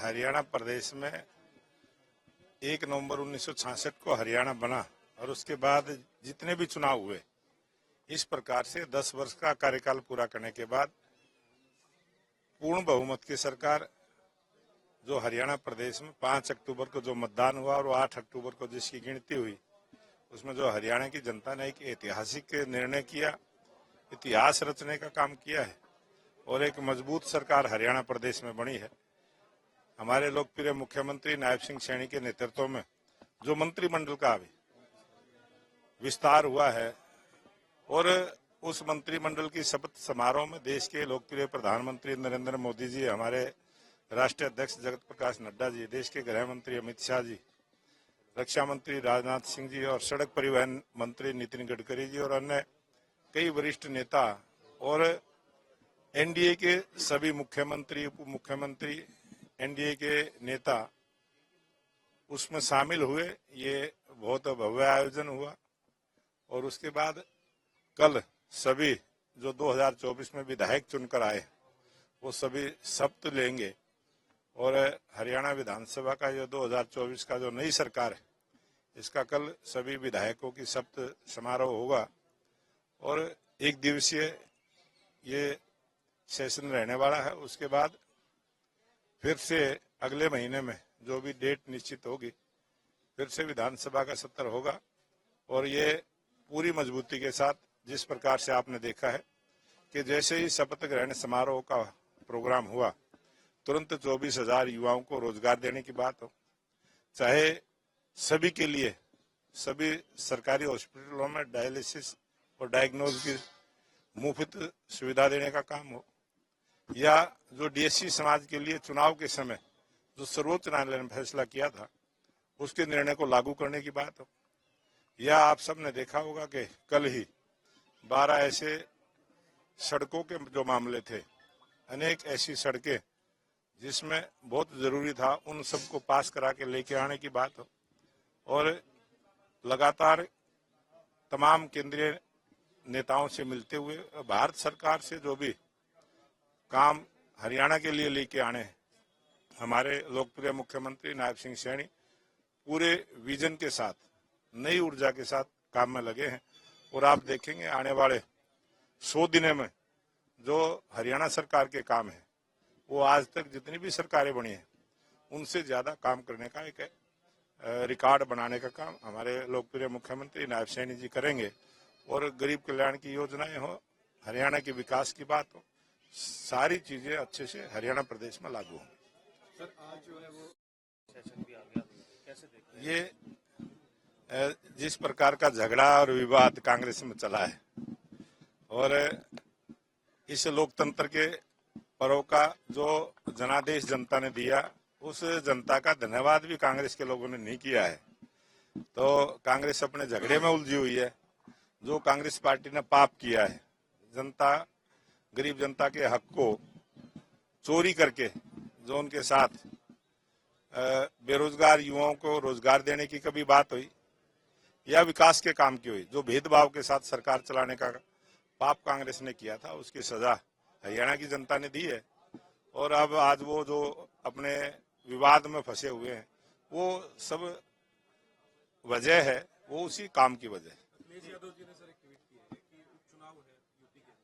हरियाणा प्रदेश में 1 नवंबर 1966 को हरियाणा बना और उसके बाद जितने भी चुनाव हुए, इस प्रकार से 10 वर्ष का कार्यकाल पूरा करने के बाद पूर्ण बहुमत की सरकार जो हरियाणा प्रदेश में 5 अक्टूबर को जो मतदान हुआ और 8 अक्टूबर को जिसकी गिनती हुई, उसमें जो हरियाणा की जनता ने एक ऐतिहासिक निर्णय किया, इतिहास रचने का काम किया है और एक मजबूत सरकार हरियाणा प्रदेश में बनी है। हमारे लोकप्रिय मुख्यमंत्री नायब सिंह सैनी के नेतृत्व में जो मंत्रिमंडल का भी विस्तार हुआ है और उस मंत्रिमंडल की शपथ समारोह में देश के लोकप्रिय प्रधानमंत्री नरेंद्र मोदी जी, हमारे राष्ट्रीय अध्यक्ष जगत प्रकाश नड्डा जी, देश के गृह मंत्री अमित शाह जी, रक्षा मंत्री राजनाथ सिंह जी और सड़क परिवहन मंत्री नितिन गडकरी जी और अन्य कई वरिष्ठ नेता और एनडीए के सभी मुख्यमंत्री, उप मुख्यमंत्री, एनडीए के नेता उसमें शामिल हुए। ये बहुत भव्य आयोजन हुआ और उसके बाद कल सभी जो 2024 में विधायक चुनकर आए वो सभी शपथ लेंगे और हरियाणा विधानसभा का जो 2024 का जो नई सरकार है, इसका कल सभी विधायकों की शपथ समारोह होगा और 1 दिवसीय ये सेशन रहने वाला है। उसके बाद फिर से अगले महीने में जो भी डेट निश्चित होगी, फिर से विधानसभा का सत्र होगा और ये पूरी मजबूती के साथ, जिस प्रकार से आपने देखा है कि जैसे ही शपथ ग्रहण समारोह का प्रोग्राम हुआ, तुरंत 24,000 युवाओं को रोजगार देने की बात हो, चाहे सभी के लिए सभी सरकारी हॉस्पिटलों में डायलिसिस और डायग्नोज की मुफ्त सुविधा देने का काम हो, या जो डीएससी समाज के लिए चुनाव के समय जो सर्वोच्च न्यायालय ने फैसला किया था उसके निर्णय को लागू करने की बात हो, या आप सबने देखा होगा कि कल ही 12 ऐसे सड़कों के जो मामले थे, अनेक ऐसी सड़कें जिसमें बहुत जरूरी था, उन सबको पास करा के लेके आने की बात हो और लगातार तमाम केंद्रीय नेताओं से मिलते हुए भारत सरकार से जो भी काम हरियाणा के लिए लेके आने हैं, हमारे लोकप्रिय मुख्यमंत्री नायब सिंह सैनी पूरे विजन के साथ, नई ऊर्जा के साथ काम में लगे हैं और आप देखेंगे आने वाले 100 दिनों में जो हरियाणा सरकार के काम है वो आज तक जितनी भी सरकारें बनी हैं उनसे ज्यादा काम करने का एक रिकॉर्ड बनाने का काम हमारे लोकप्रिय मुख्यमंत्री नायब सैनी जी करेंगे और गरीब कल्याण की योजनाएं हो, हरियाणा के विकास की बात हो, सारी चीजें अच्छे से हरियाणा प्रदेश में लागू होंगी। सर, आज जो है वो सेशन भी आ गया, कैसे देख रहे हैं? ये जिस प्रकार का झगड़ा और विवाद कांग्रेस में चला है और इस लोकतंत्र के पर्व का जो जनादेश जनता ने दिया, उस जनता का धन्यवाद भी कांग्रेस के लोगों ने नहीं किया है। तो कांग्रेस अपने झगड़े में उलझी हुई है। जो कांग्रेस पार्टी ने पाप किया है, जनता, गरीब जनता के हक को चोरी करके जो उनके साथ बेरोजगार युवाओं को रोजगार देने की कभी बात हुई या विकास के काम की हुई, जो भेदभाव के साथ सरकार चलाने का पाप कांग्रेस ने किया था, उसकी सजा हरियाणा की जनता ने दी है और अब आज वो जो अपने विवाद में फंसे हुए हैं, वो सब वजह है, वो उसी काम की वजह है। अखिलेश यादव जी ने सर एक ट्वीट किया है कि उपचुनाव है यूपी के अंदर,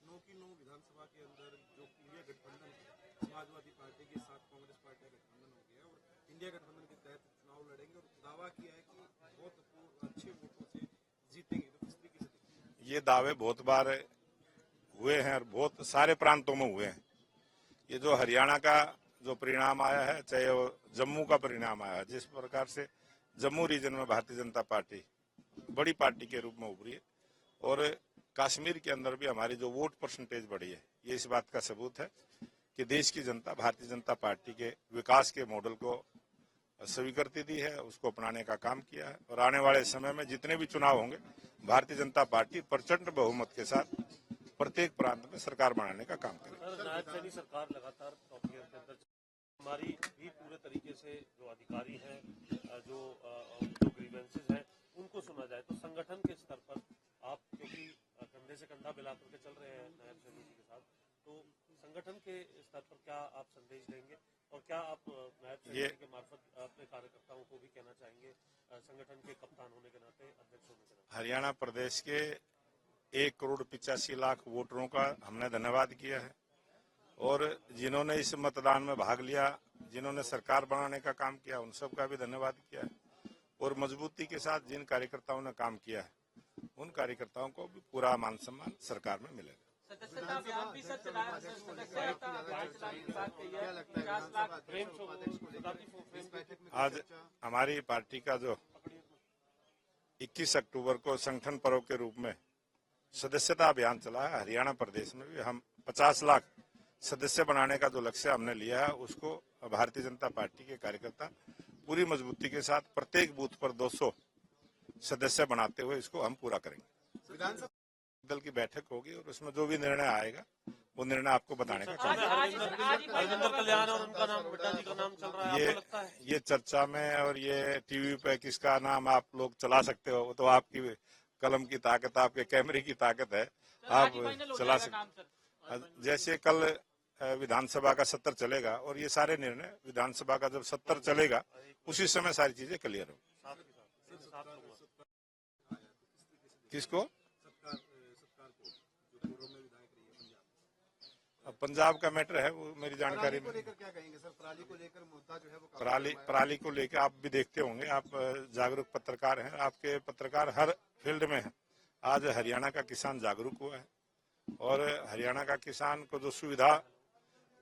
9 की 9 विधानसभा के अंदर जो इंडिया गठबंधन है, समाजवादी पार्टी के साथ कांग्रेस पार्टी का गठबंधन हो गया और इंडिया गठबंधन के तहत चुनाव लड़ेंगे और दावा किया है कि बहुत अच्छे वोटों से जीतेंगे। तो किस तरीके से ये दावे बहुत बार हुए हैं और बहुत सारे प्रांतों में हुए हैं। ये जो हरियाणा का जो परिणाम आया है, चाहे वो जम्मू का परिणाम आया है, जिस प्रकार से जम्मू रीजन में भारतीय जनता पार्टी बड़ी पार्टी के रूप में उभरी है और कश्मीर के अंदर भी हमारी जो वोट परसेंटेज बढ़ी है, ये इस बात का सबूत है कि देश की जनता भारतीय जनता पार्टी के विकास के मॉडल को स्वीकृति दी है, उसको अपनाने का काम किया है और आने वाले समय में जितने भी चुनाव होंगे, भारतीय जनता पार्टी प्रचंड बहुमत के साथ प्रत्येक प्रांत में सरकार बनाने का काम करेगी। नायब सैनी सरकार लगातार टॉप गियर के अंदर, हमारी भी पूरे तरीके से जो अधिकारी हैं, जो ग्रीवेंसेस हैं, उनको सुना जाए। तो संगठन के स्तर पर आप, क्योंकि कंधे से कंधा मिला करके चल रहे हैं नायब सैनी जी के साथ, तो संगठन के स्तर पर क्या आप संदेश देंगे और क्या आप ये के मार्फत अपने कार्यकर्ताओं को भी कहना चाहेंगे, संगठन के कप्तान होने के नाते, अध्यक्ष होने के नाते? हरियाणा प्रदेश के 1,85,00,000 वोटरों का हमने धन्यवाद किया है और जिन्होंने इस मतदान में भाग लिया, जिन्होंने सरकार बनाने का काम किया, उन सब का भी धन्यवाद किया है और मजबूती के साथ जिन कार्यकर्ताओं ने काम किया है उन कार्यकर्ताओं को भी पूरा मान सम्मान सरकार में मिलेगा। सदस्यता अभियान भी सर चला, सदस्यता अभियान चलाने की बात कही है। 50 लाख आज हमारी पार्टी का जो 21 अक्टूबर को संगठन पर्व के रूप में सदस्यता अभियान चला है, हरियाणा प्रदेश में भी हम 50 लाख सदस्य बनाने का जो लक्ष्य हमने लिया है उसको भारतीय जनता पार्टी के कार्यकर्ता पूरी मजबूती के साथ प्रत्येक बूथ पर 200 सदस्य बनाते हुए इसको हम पूरा करेंगे। विधानसभा दल की बैठक होगी और उसमें जो भी निर्णय आएगा वो निर्णय आपको बताने का काम हरविंदर कल्याण और उनका नाम, बड्डा जी का नाम चल रहा है, आपको लगता है? ये चर्चा में और ये टीवी पे किसका नाम आप लोग चला सकते हो तो आपकी कलम की ताकत, आपके कैमरे की ताकत है, आप चला सकते। जैसे कल विधानसभा का सत्र चलेगा और ये सारे निर्णय विधानसभा का जब सत्र चलेगा उसी समय सारी चीजें क्लियर हो। किसको? अब पंजाब का मैटर है, वो मेरी जानकारी में। लेकर क्या कहेंगे सर? पराली को लेकर मुद्दा जो है वो पराली को लेकर आप भी देखते होंगे, आप जागरूक पत्रकार हैं, आपके पत्रकार हर फील्ड में हैं। आज हरियाणा का किसान जागरूक हुआ है और हरियाणा का किसान को जो सुविधा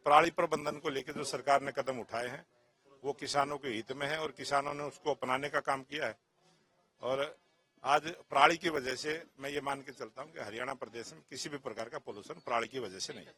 पराली प्रबंधन को लेकर जो सरकार ने कदम उठाए हैं वो किसानों के हित में है और किसानों ने उसको अपनाने का काम किया है। और आज पराली की वजह से मैं ये मान के चलता हूँ कि हरियाणा प्रदेश में किसी भी प्रकार का पोल्यूशन पराली की वजह से नहीं है।